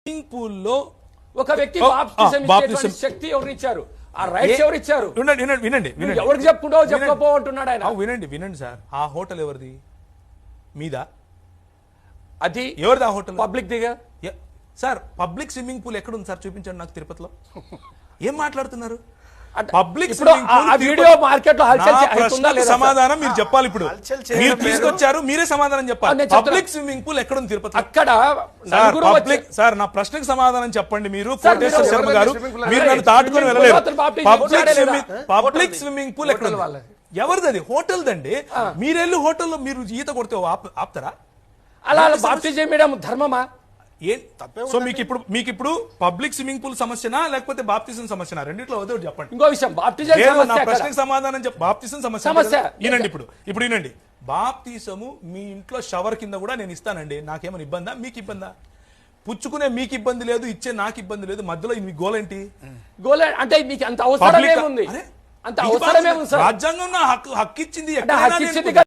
Swimming pool లో ఒక వ్యక్తి బాప్తిజం శక్తి ఎవరు ఇచ్చారు? ఆ రైట్స్ ఎవరు ఇచ్చారు? వినండి ఎవరికి చెప్పుకుంటావు చెప్పకపో అంటున్నాడు ఆయన. వినండి సార్, ఆ హోటల్ ఎవరిది? మీదా? అది ఎవరిది ఆ హోటల్? పబ్లిక్ దిగా సార్. పబ్లిక్ స్విమ్మింగ్ పూల్ ఎక్కడ ఉంది సార్? చూపించండి నాకు తిరుపతిలో. ఏం మాట్లాడుతున్నారు? పబ్లిక్ వీడియో మార్కెట్ లో సమాధానం మీరు చెప్పాలి. ఇప్పుడు మీరు తీసుకొచ్చారు, మీరే సమాధానం చెప్పాలి. పబ్లిక్ స్విమ్మింగ్ పూల్ ఎక్కడ ఉంది తిరుపతి? అక్కడ సార్ నా ప్రశ్నకు సమాధానం చెప్పండి. మీరు కోటేశ్వర శర్మ గారు, మీరు నన్ను దాటుకొని వెళ్ళలేరు. పబ్లిక్ స్విమ్మింగ్ పూల్ ఎక్కడ ఉంది? ఎవరిది? అది హోటల్ దండి. మీరెళ్ళి హోటల్లో మీరు ఈత కొడితే ఆపుతారా? అలా బాప్టిజం చేయడం ధర్మమా? సో మీకు ఇప్పుడు పబ్లిక్ స్విమ్మింగ్ పూల్ సమస్యనా లేకపోతే బాప్తిజం సమస్యనా? రెండిట్లో ఏదో చెప్పండి. ఇంకో విషయం, బాప్టిజం నా ప్రశ్నకు సమాధానం బాప్తిజం సమస్య. వినండి ఇప్పుడు వినండి. బాప్తిజము మీ ఇంట్లో షవర్ కింద కూడా నేను ఇస్తానండి. నాకేమైనా ఇబ్బందా? మీకు ఇబ్బందా? పుచ్చుకునే మీకు ఇబ్బంది లేదు, ఇచ్చే నాకు ఇబ్బంది లేదు. మధ్యలో మీ గోల్ ఏంటి? గోల్ అంటే మీకు అంత అవసరమే ఉంది. అంత అవసరమే ఉంది. రాజ్యాంగం హక్కు ఇచ్చింది.